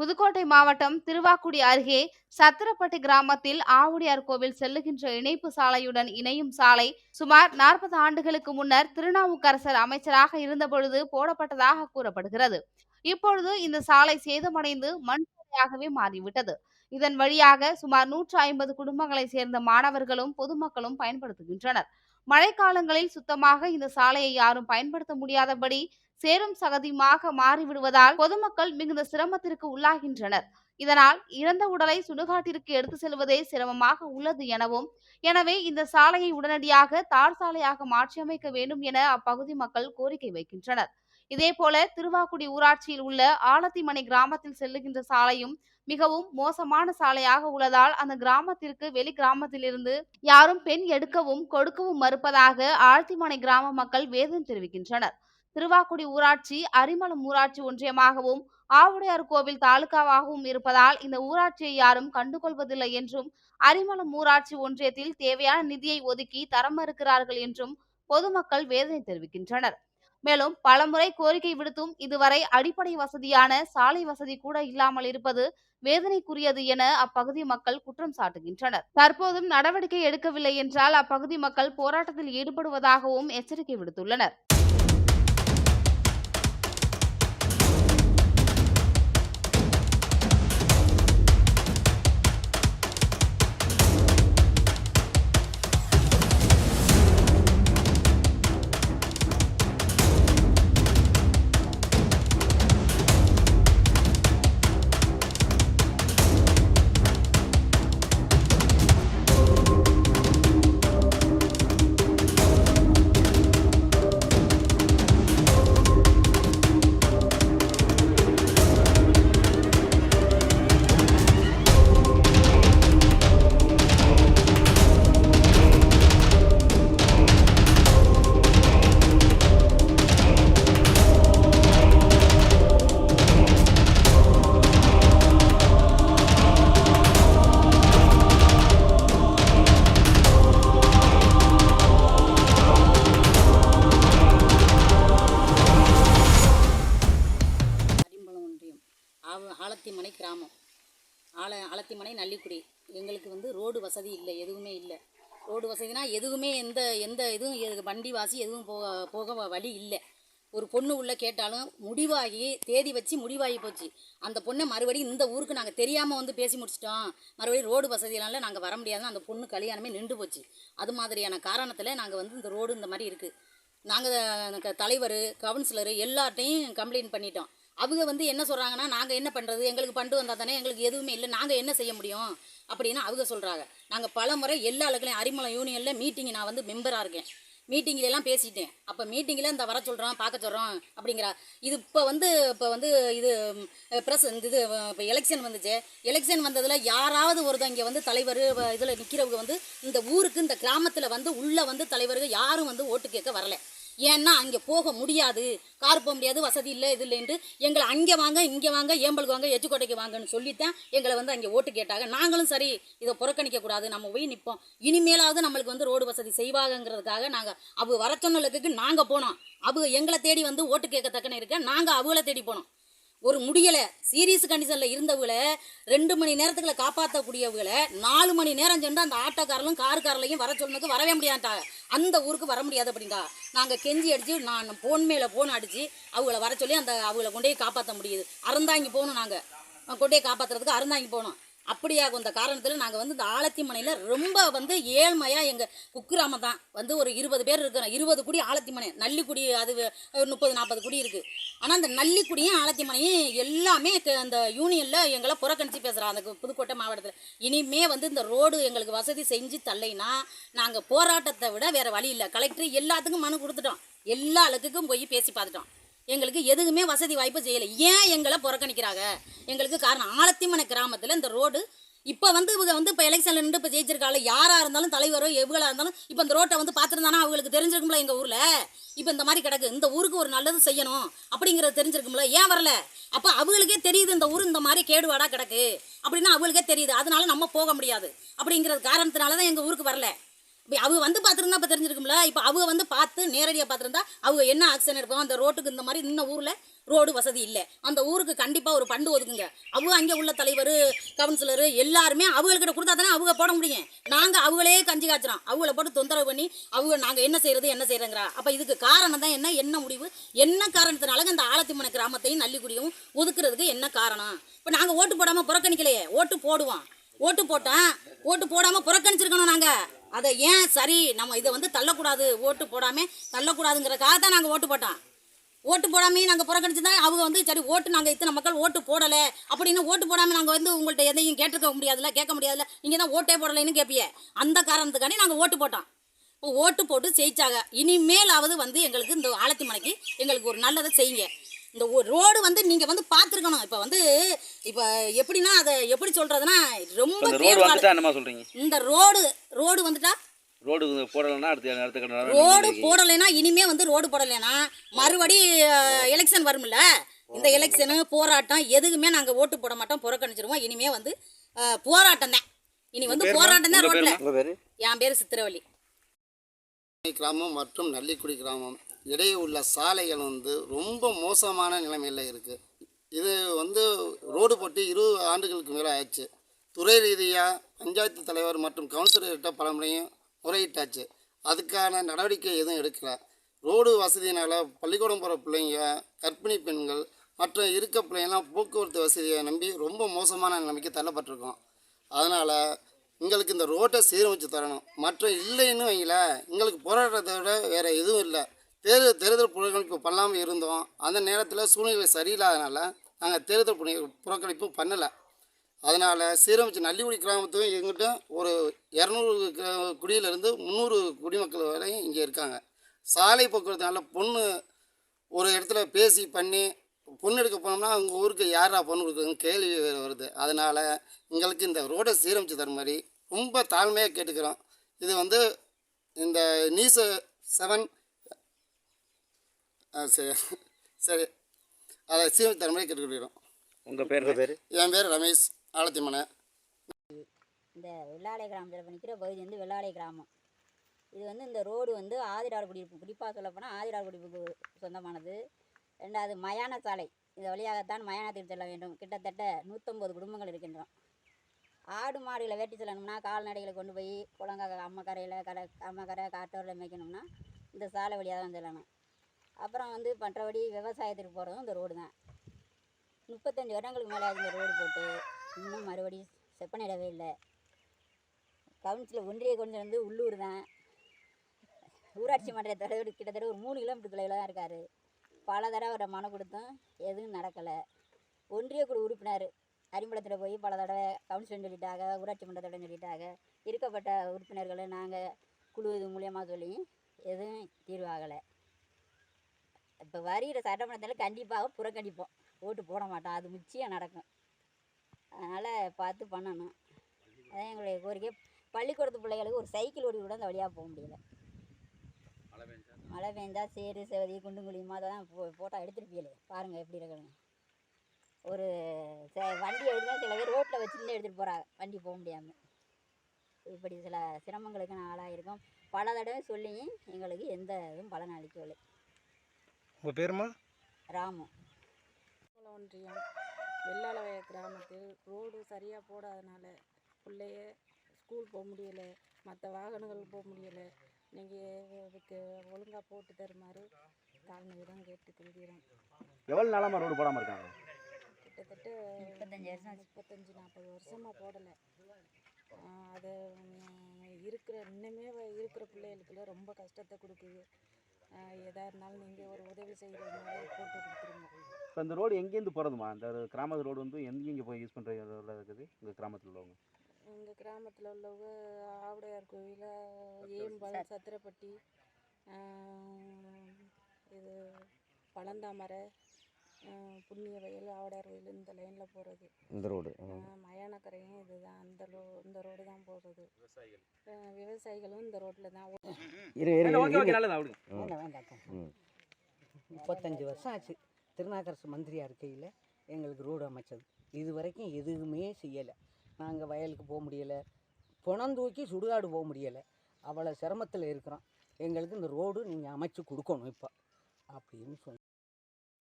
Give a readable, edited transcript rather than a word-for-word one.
புதுக்கோட்டை மாவட்டம் திருவாக்குடி அருகே சத்திரப்பட்டி கிராமத்தில் ஆவுடையார் கோவில் செல்லுகின்ற இணைப்பு சாலையுடன் இணையும் சாலை சுமார் 40 ஆண்டுகளுக்கு முன்னர் திருநாவுக்கரசர் அமைச்சராக இருந்தபொழுது போடப்பட்டதாக கூறப்படுகிறது. இப்பொழுது இந்த சாலை சேதமடைந்து மண் சாலையாகவே மாறிவிட்டது. இதன் வழியாக சுமார் 150 குடும்பங்களை சேர்ந்த மாணவர்களும் பொதுமக்களும் பயன்படுத்துகின்றனர். மழைக்காலங்களில் சுத்தமாக இந்த சாலையை யாரும் பயன்படுத்த முடியாதபடி சேரும் சகதியுமாக மாறிவிடுவதால் பொதுமக்கள் மிகுந்த சிரமத்திற்கு உள்ளாகின்றனர். இதனால் இறந்த உடலை சுடுகாட்டிற்கு எடுத்து செல்வதே சிரமமாக உள்ளது எனவே இந்த சாலையை உடனடியாக தார் சாலையாக மாற்றியமைக்க வேண்டும் என அப்பகுதி மக்கள் கோரிக்கை வைக்கின்றனர். இதேபோல திருவாக்குடி ஊராட்சியில் உள்ள ஆலத்திமனை கிராமத்தில் செல்லுகின்ற சாலையும் மிகவும் மோசமான சாலையாக உள்ளதால் அந்த கிராமத்திற்கு வெளி கிராமத்திலிருந்து யாரும் பெண் எடுக்கவும் கொடுக்கவும் மறுப்பதாக ஆலத்திமனை கிராம மக்கள் வேதனை தெரிவிக்கின்றனர். திருவாக்குடி ஊராட்சி அரிமளம் ஊராட்சி ஒன்றியமாகவும் ஆவுடையார் கோவில் தாலுகாவாகவும் இருப்பதால் இந்த ஊராட்சியை யாரும் கண்டுகொள்வதில்லை என்றும் அரிமளம் ஊராட்சி ஒன்றியத்தில் தேவையான நிதியை ஒதுக்கி தர மறுக்கிறார்கள் என்றும் பொதுமக்கள் வேதனை தெரிவிக்கின்றனர். மேலும் பலமுறை கோரிக்கை விடுத்தும் இதுவரை அடிப்படை வசதியான சாலை வசதி கூட இல்லாமல் இருப்பது வேதனைக்குரியது என அப்பகுதி மக்கள் குற்றம் சாட்டுகின்றனர். தற்போதும் நடவடிக்கை எடுக்கவில்லை என்றால் அப்பகுதி மக்கள் போராட்டத்தில் ஈடுபடுவதாகவும் எச்சரிக்கை விடுத்துள்ளனர். ஆலத்திமனை கிராமம், ஆலத்திமனை நல்லிக்குடி. எங்களுக்கு வந்து ரோடு வசதி இல்லை, எதுவுமே இல்லை. ரோடு வசதினா எதுவுமே எந்த எந்த இதுவும் வண்டி வாசி எதுவும் போக வழி இல்லை. ஒரு பொண்ணு உள்ள கேட்டாலும் முடிவாகி தேதி வச்சு முடிவாகி போச்சு. அந்த பொண்ணை மறுபடியும் இந்த ஊருக்கு நாங்கள் தெரியாமல் வந்து பேசி முடிச்சிட்டோம், மறுபடியும் ரோடு வசதினால நாங்கள் வர முடியாதுன்னு அந்த பொண்ணு கல்யாணமே நின்று போச்சு. அது மாதிரியான காரணத்தில் நாங்கள் வந்து இந்த ரோடு இந்த மாதிரி இருக்குது. நாங்கள் தலைவர் கவுன்சிலரு எல்லார்ட்டையும் கம்ப்ளைண்ட் பண்ணிட்டோம். அவங்க வந்து என்ன சொல்கிறாங்கன்னா, நாங்கள் என்ன பண்ணுறது, எங்களுக்கு பண்டு வந்தால் தானே, எங்களுக்கு எதுவுமே இல்லை, நாங்கள் என்ன செய்ய முடியும் அப்படின்னு அவங்க சொல்கிறாங்க. நாங்கள் பல முறை எல்லா இடத்துலையும் அரிமளம் யூனியனில் மீட்டிங் நான் வந்து மெம்பராக இருக்கேன். மீட்டிங்கிலெல்லாம் பேசிட்டேன். அப்போ மீட்டிங்கில் இந்த வர சொல்கிறோம் பார்க்க சொல்கிறோம் அப்படிங்கிறா. இது இப்போ வந்து இது ப்ரெஸ் இது இப்போ எலெக்ஷன் வந்துச்சு. எலெக்ஷன் வந்ததில் யாராவது ஒருத்தர் இங்கே வந்து தலைவர் இதில் நிற்கிறவங்க வந்து இந்த ஊருக்கு இந்த கிராமத்தில் வந்து உள்ளே வந்து தலைவர்கள் யாரும் வந்து ஓட்டு கேட்க வரலை. ஏன்னா அங்கே போக முடியாது, கார் போக முடியாது, வசதி இல்லை, இது இல்லைன்ட்டு எங்களை அங்கே வாங்க இங்கே வாங்க ஏம்பலுக்கு வாங்க எச்சுக்கோட்டைக்கு வாங்கன்னு சொல்லித்தான் எங்களை வந்து அங்கே ஓட்டு கேட்டாங்க. நாங்களும் சரி இதை புறக்கணிக்கக்கூடாது, நம்ம போய் நிற்போம், இனிமேலாவது நம்மளுக்கு வந்து ரோடு வசதி செய்வாங்கங்கிறதுக்காக நாங்கள் அவங்க வர சொன்னலுக்கு நாங்கள் போனோம். அவங்க எங்களை தேடி வந்து ஓட்டு கேட்கத்தக்கன்னு இருக்க, நாங்கள் அவங்கள தேடி போனோம். ஒரு முடியலை சீரியஸ் கண்டிஷனில் இருந்தவங்களை 2 மணி நேரத்துக்குள்ள காப்பாற்றக்கூடியவங்களை 4 மணி நேரம் சென்று அந்த ஆட்டோக்காரலும் காருக்காரலையும் வர சொன்னதுக்கு வரவே முடியாட்டாங்க. அந்த ஊருக்கு வர முடியாது அப்படின்டா. நாங்கள் கெஞ்சி அடித்து நான் ஃபோன் மேலே ஃபோன் அடித்து அவங்கள வர சொல்லி அவங்கள கொண்டே காப்பாற்ற முடியுது. அறந்தாங்கி போகணும், நாங்கள் கொண்டே காப்பாற்றுறதுக்கு அறந்தாங்கி போகணும். அப்படியாக இந்த காரணத்தில் நாங்கள் வந்து இந்த ஆலத்திமனையில் ரொம்ப வந்து ஏழ்மையாக எங்கள் குக்கிராமம் தான் வந்து ஒரு 20 பேர் இருக்கிறோம். 20 குடி ஆலத்திமனை, நல்லிக்குடி அது 30-40 குடி இருக்குது. ஆனால் அந்த நல்லிக்குடியும் ஆலத்திமனையும் எல்லாமே அந்த யூனியனில் எங்களை புறக்கணித்து பேசுகிறாங்க அந்த புதுக்கோட்டை மாவட்டத்தில். இனிமே வந்து இந்த ரோடு எங்களுக்கு வசதி செஞ்சு தள்ளைனா நாங்கள் போராட்டத்தை விட வேறு வழி இல்லை. கலெக்டர் எல்லாத்துக்கும் மனு கொடுத்துட்டோம், எல்லா அழுக்குக்கும் போய் பேசி பார்த்துட்டோம். எங்களுக்கு எதுவுமே வசதி வாய்ப்பு செய்யலை. ஏன் எங்களை புறக்கணிக்கிறாங்க? எங்களுக்கு காரணம் ஆலத்திமனை கிராமத்தில் இந்த ரோடு இப்போ வந்து இவங்க வந்து இப்போ எலெக்ஷனில் நின்று இப்போ ஜெயிச்சிருக்காங்க. யாராக இருந்தாலும் தலைவரோ எவ்வளோ இருந்தாலும் இப்போ இந்த ரோட்டை வந்து பார்த்துருந்தானா அவங்களுக்கு தெரிஞ்சிருக்கும்ல. எங்கள் ஊரில் இப்போ இந்த மாதிரி கிடக்கு, இந்த ஊருக்கு ஒரு நல்லது செய்யணும் அப்படிங்கிறது தெரிஞ்சிருக்கும்ல. ஏன் வரல? அப்போ அவங்களுக்கே தெரியுது இந்த ஊர் இந்த மாதிரி கேடுவாடாக கிடக்கு அப்படின்னா அவங்களுக்கே தெரியுது. அதனால நம்ம போக முடியாது அப்படிங்கிறது காரணத்தினால தான் எங்கள் ஊருக்கு வரல. இப்போ அவங்க வந்து பார்த்துருந்தா இப்போ தெரிஞ்சிருக்கும்ல. இப்போ அவங்க வந்து பார்த்து நேரடியாக பார்த்துருந்தா அவங்க என்ன ஆக்ஷன் எடுப்பாங்க. அந்த ரோட்டுக்கு இந்த மாதிரி இன்ன ஊரில் ரோடு வசதி இல்லை, அந்த ஊருக்கு கண்டிப்பாக ஒரு ஃபண்டு ஒதுக்குங்க. அவங்க அங்கே உள்ள தலைவர், கவுன்சிலரு எல்லாருமே அவங்கக்கிட்ட கொடுத்தா தானே அவங்க போட முடியும். நாங்கள் அவங்களே கஞ்சி காய்ச்சிறோம், அவங்கள போட்டு தொந்தரவு பண்ணி அவங்க நாங்கள் என்ன செய்கிறதுங்கிறா. அப்போ இதுக்கு காரணம் தான் என்ன முடிவு, என்ன காரணத்தினால அந்த ஆலத்திமனை கிராமத்தையும் நல்லிக்குடியும் ஒதுக்குறதுக்கு என்ன காரணம்? இப்போ நாங்கள் ஓட்டு போடாமல் புறக்கணிக்கலையே, ஓட்டு போடுவோம். ஓட்டு போட்டேன், ஓட்டு போடாமல் புறக்கணிச்சிருக்கணும் நாங்கள். அதை ஏன் சரி நம்ம இதை வந்து தள்ளக்கூடாது, ஓட்டு போடாமல் தள்ளக்கூடாதுங்கிறதுக்காக தான் நாங்கள் ஓட்டு போட்டோம். ஓட்டு போடாமே நாங்கள் புறக்கணிச்சுதான் அவங்க வந்து சரி ஓட்டு நாங்கள் இத்தனை மக்கள் ஓட்டு போடலை அப்படின்னு ஓட்டு போடாமல் நாங்கள் வந்து உங்கள்கிட்ட எதையும் கேட்டுக்க முடியாதுல்ல, கேட்க முடியாதுல்ல. நீங்கள் தான் ஓட்டே போடலைன்னு கேட்பிய. அந்த காரணத்துக்காண்டி நாங்கள் ஓட்டு போட்டோம். இப்போ ஓட்டு போட்டு ஜெயிச்சாங்க. இனிமேலாவது வந்து எங்களுக்கு இந்த ஆலத்திமனைக்கு எங்களுக்கு ஒரு நல்லதை செய்யுங்க. இந்த ரோடு வந்து நீங்கள் வந்து பார்த்துருக்கணும். இப்போ எப்படின்னா அதை எப்படி சொல்கிறதுனா ரொம்ப இந்த ரோடு வந்துட்டா ரோடு போடலைன்னா அடுத்த ரோடு போடலைன்னா இனிமே வந்து ரோடு போடலைன்னா மறுபடி எலெக்ஷன் வரும்ல. இந்த எலெக்ஷனு போராட்டம் எதுக்குமே நாங்கள் ஓட்டு போட மாட்டோம், புறக்கணிச்சிருவோம். இனிமே வந்து போராட்டம் தான். இனி வந்து போராட்டம் தான் ரோட்டில். என் பேர் சித்திரவள்ளி. கிராமம் மற்றும் நல்லிக்குடி கிராமம் இடையே உள்ள சாலைகள் வந்து ரொம்ப மோசமான நிலைமையில் இருக்குது. இது வந்து ரோடு போட்டு 20 ஆண்டுகளுக்கு மேலே ஆயிடுச்சு. துறை ரீதியாக பஞ்சாயத்து தலைவர் மற்றும் கவுன்சிலர்கிட்ட பல முறையும் முறையிட்டாச்சு. அதுக்கான நடவடிக்கை எதுவும் எடுக்கலை. ரோடு வசதியினால் பள்ளிக்கூடம் போகிற பிள்ளைங்க, கர்ப்பிணி பெண்கள் மற்றும் இருக்க பிள்ளைங்கள்லாம் போக்குவரத்து வசதியை நம்பி ரொம்ப மோசமான நிலைமைக்கு தள்ளப்பட்டிருக்கோம். அதனால் எங்களுக்கு இந்த ரோட்டை சீரமைச்சு தரணும். மற்றும் இல்லைன்னு வைங்கள, எங்களுக்கு போராட்டத்தை விட வேறு எதுவும் இல்லை. தேர்தல் புறக்கணிப்பு பண்ணாமல் இருந்தோம். அந்த நேரத்தில் சூழ்நிலை சரியில்லாதனால நாங்கள் தேர்தல் புறக்கணிப்பு பண்ணலை. அதனால் சீரமைச்சு நல்லிக்குடி கிராமத்துக்கும் எங்கிட்ட ஒரு 200 குடியிலேருந்து 300 குடிமக்கள் வரையும் இங்கே இருக்காங்க. சாலை போக்குவரத்துனால பொண்ணு ஒரு இடத்துல பேசி பண்ணி பொண்ணு எடுக்க போனோம்னா அவங்க ஊருக்கு யாரா பொண்ணு கொடுக்குறதுன்னு கேள்வி வருது. அதனால் எங்களுக்கு இந்த ரோடை சீரமைச்சு தர மாதிரி ரொம்ப தாழ்மையாக கேட்டுக்கிறோம். இது வந்து இந்த நியூஸ் 7 சரி அதை சீரமைச்சு தர மாதிரி கேட்டுக்கிறோம். உங்கள் பேர்? என் பேர் ரமேஷ், ஆலத்திமனை. இந்த வெள்ளாளை கிராமத்தில் பண்ணிக்கிற பகுதி வந்து வெள்ளாளை கிராமம். இது வந்து இந்த ரோடு வந்து ஆதிரார் குடியிருப்பு, குறிப்பாக சொல்லப்போனால் ஆதிரார் குடியிருப்புக்கு சொந்தமானது. ரெண்டாவது மயான சாலை, இந்த வழியாகத்தான் மயானத்துக்கு செல்ல வேண்டும். கிட்டத்தட்ட 150 குடும்பங்கள் இருக்கின்றோம். ஆடு மாடுகளை வேட்டி செல்லணும்னா கால்நடைகளை கொண்டு போய் அம்மக்கரையில் அம்மக்கரை காட்டோரில் மேய்க்கணும்னா இந்த சாலை வழியாக தான் செல்லணும். அப்புறம் வந்து மற்றபடி விவசாயத்துக்கு போகிறதும் இந்த ரோடு தான். 35 வருடங்களுக்கு மேலே இந்த ரோடு போட்டு இன்னும் மறுபடியும் செப்பனிடவே இல்லை. கவுன்சிலர் ஒன்றிய கவுன்சிலர் வந்து உள்ளூர் தான். ஊராட்சி மன்ற தலைவர் கிட்டத்தட்ட ஒரு 3 கிலோமீட்டர் தொலைவில் தான் இருக்கார். பல தடவை அவரை மனு கொடுத்தும் எதுவும் நடக்கலை. ஒன்றிய குழு உறுப்பினர் அரிம்பலத்தில் போய் பல தடவை கவுன்சிலர் சொல்லிட்டாங்க, ஊராட்சி மன்றத்தோட சொல்லிட்டாங்க. இருக்கப்பட்ட உறுப்பினர்களை நாங்கள் குழு இது மூலியமாக சொல்லி எதுவும் தீர்வாகலை. இப்போ வருகிற சட்டமன்றத்தில் கண்டிப்பாக புறக்கணிப்போம், ஓட்டு போட மாட்டோம். அது நிச்சயம் நடக்கும். அதனால் பார்த்து பண்ணணும். அதான் எங்களுடைய கோரிக்கை. பள்ளிக்கூடத்து பிள்ளைகளுக்கு ஒரு சைக்கிள் ஓடி கூட அந்த வழியாக போக முடியல. மழை பெஞ்சா சேரு செவதி குண்டு குழியுமா தான் ஃபோட்டோ எடுத்துருப்பீங்களே, பாருங்கள் எப்படி இருக்கணும். ஒரு வண்டி எடுத்துனா சில பேர் ரோட்டில் வச்சுருந்து எடுத்துகிட்டு போகிறாங்க, வண்டி போக முடியாமல். இப்படி சில சிரமங்களுக்கு நான் ஆளாயிருக்கோம். பல தடவை சொல்லியும் எங்களுக்கு எந்த இதுவும் பலன் அளிக்கவில்லை. உங்கள் பேருமா? ராமு. ஒன்றியம் வெள்ளாளவய கிராமத்தில் ரோடு சரியாக போடாதனால பிள்ளைய ஸ்கூல் போக முடியலை, மற்ற வாகனங்கள் போக முடியலை. நீங்கள் இதுக்கு ஒழுங்காக போட்டு தருமாறு தாழ்மையுடன் கேட்டுக்கொள்கிறோம். எவ்வளோ நாளாக ரோடு போடாமல் இருக்காங்க? கிட்டத்தட்ட 35-40 வருஷமாக போடலை. அது இன்னுமே இருக்கிற பிள்ளைகளுக்குள்ள ரொம்ப கஷ்டத்தை கொடுக்குது. எதாக இருந்தாலும் நீங்கள் ஒரு உதவி செய்கிற மாதிரி போட்டு கொடுத்துருங்க. இப்போ இந்த ரோடு எங்கேருந்து போகிறதுமா? இந்த கிராமத்து ரோடு வந்து எங்கெங்கே போய் யூஸ் பண்ணுற இருக்குது உங்கள் கிராமத்தில் உள்ளவங்க? எங்கள் கிராமத்தில் உள்ளவங்க ஆவுடையார் கோவில், ஏம்பல், சத்திரப்பட்டி, இது பழந்தாமரை, புண்ணிய வயல், ஆவுடையார் கோயில், இந்த லைனில் போகிறது இந்த ரோடு. மயானக்கரையும் இதுதான், இந்த ரோடு தான் போகிறது. விவசாயிகளும் இந்த ரோட்டில் தான். 35 வருஷம் ஆச்சு திருநாக்கரசு மந்திரியாக இருக்கையில் எங்களுக்கு ரோடு அமைச்சது. இது வரைக்கும் எதுவுமே செய்யலை. நாங்கள் வயலுக்கு போக முடியலை, புணம் தூக்கி சுடுகாடு போக முடியலை. அவ்வளோ சிரமத்தில் இருக்கிறோம். எங்களுக்கு இந்த ரோடு நீங்கள் அமைச்சு கொடுக்கணும் இப்போ அப்படின்னு சொன்னேன்.